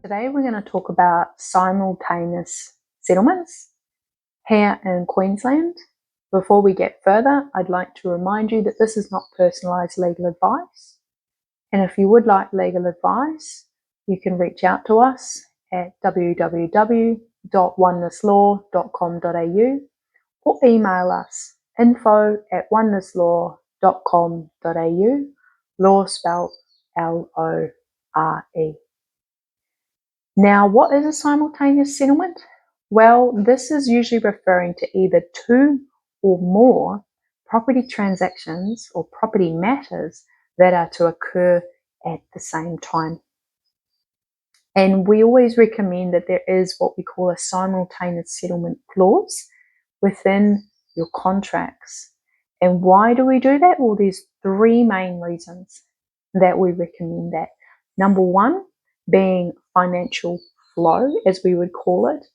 Today we're going to talk about simultaneous settlements here in Queensland. Before we get further, I'd like to remind you that this is not personalised legal advice. And if you would like legal advice, you can reach out to us at www.onenessLore.com.au or email us info@onennesslore.com.au, law spelled L-O-R-E. Now, what is a simultaneous settlement? Well, this is usually referring to either two or more property transactions or property matters that are to occur at the same time. And we always recommend that there is what we call a simultaneous settlement clause within your contracts. And why do we do that? Well, there's three main reasons that we recommend that. Number one, being financial flow, as we would call it.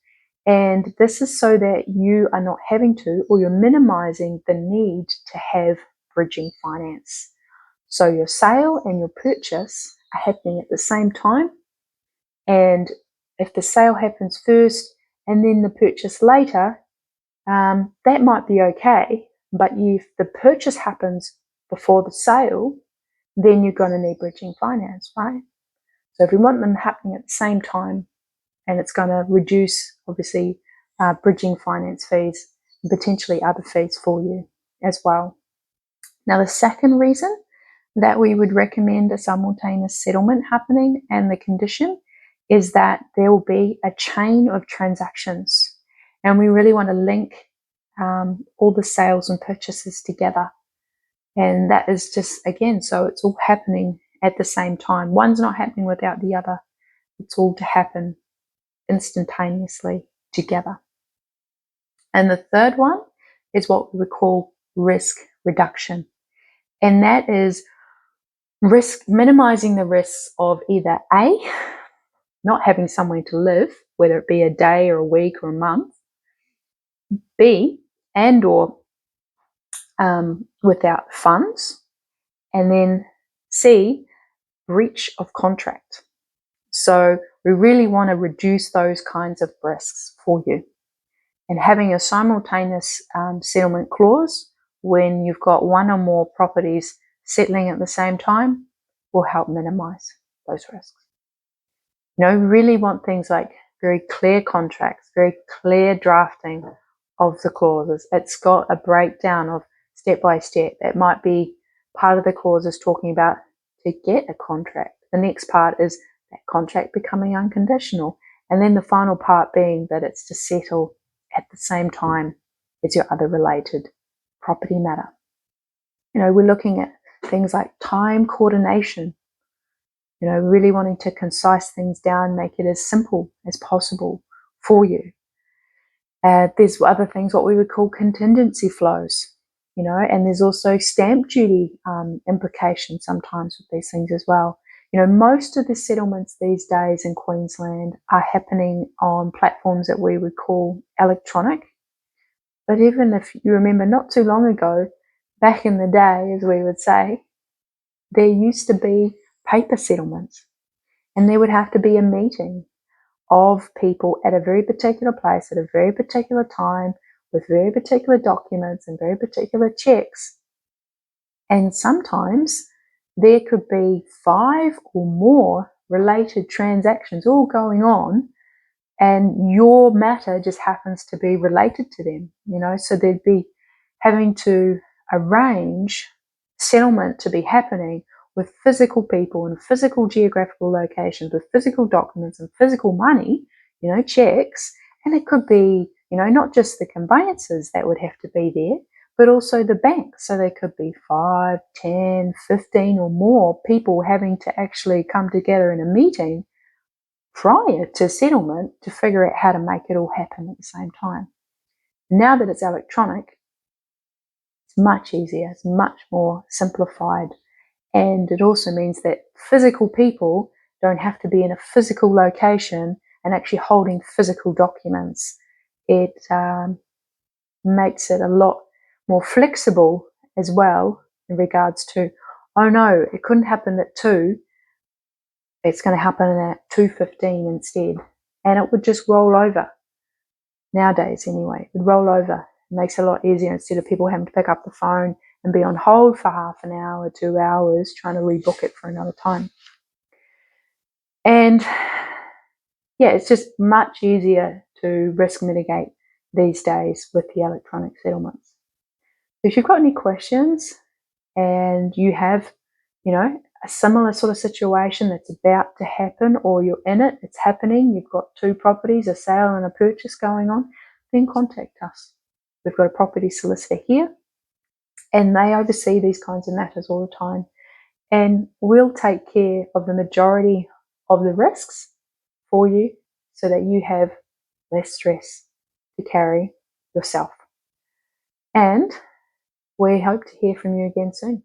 And this is so that you are not having to, or you're minimizing the need to have bridging finance. So your sale and your purchase are happening at the same time. And if the sale happens first and then the purchase later, that might be okay. But if the purchase happens before the sale, then you're going to need bridging finance, right? So if we want them happening at the same time, and it's going to reduce, obviously, bridging finance fees and potentially other fees for you as well. Now, the second reason that we would recommend a simultaneous settlement happening and the condition is that there will be a chain of transactions. And we really want to link all the sales and purchases together. And that is just, again, so it's all happening at the same time. One's not happening without the other. It's all to happen instantaneously together. And the third one is what we would call risk reduction. And that is minimizing the risks of either A, not having somewhere to live, whether it be a day or a week or a month, B, and or without funds, and then C, breach of contract. So we really want to reduce those kinds of risks for you. And having a simultaneous settlement clause when you've got one or more properties settling at the same time will help minimize those risks. You know, we really want things like very clear contracts, very clear drafting of the clauses. It's got a breakdown of step by step. It might be part of the clause is talking about to get a contract. The next part is that contract becoming unconditional. And then the final part being that it's to settle at the same time as your other related property matter. You know, we're looking at things like time coordination, you know, really wanting to concise things down, make it as simple as possible for you. There's other things, what we would call contingency flows, you know, and there's also stamp duty implications sometimes with these things as well. You know, most of the settlements these days in Queensland are happening on platforms that we would call electronic. But even if you remember not too long ago, back in the day, as we would say, there used to be paper settlements. And there would have to be a meeting of people at a very particular place at a very particular time with very particular documents and very particular checks. And sometimes there could be 5 or more related transactions all going on, and your matter just happens to be related to them, you know, so they'd be having to arrange settlement to be happening with physical people in physical geographical locations, with physical documents and physical money, you know, checks. And it could be, you know, not just the conveyances that would have to be there, but also the bank. So there could be 5, 10, 15 or more people having to actually come together in a meeting prior to settlement to figure out how to make it all happen at the same time. Now that it's electronic, it's much easier, it's much more simplified. And it also means that physical people don't have to be in a physical location and actually holding physical documents. It makes it a lot more flexible as well in regards to, oh no, it couldn't happen at 2. it's going to happen at 2:15 instead, and it would just roll over. Nowadays, anyway, it would roll over. It makes it a lot easier instead of people having to pick up the phone and be on hold for half an hour, 2 hours, trying to rebook it for another time. And yeah, it's just much easier to risk mitigate these days with the electronic settlements. If you've got any questions and you have, a similar sort of situation that's about to happen, or you're in it, it's happening, you've got 2 properties, a sale and a purchase going on, then contact us. We've got a property solicitor here, and they oversee these kinds of matters all the time. And we'll take care of the majority of the risks for you so that you have less stress to carry yourself. And we hope to hear from you again soon.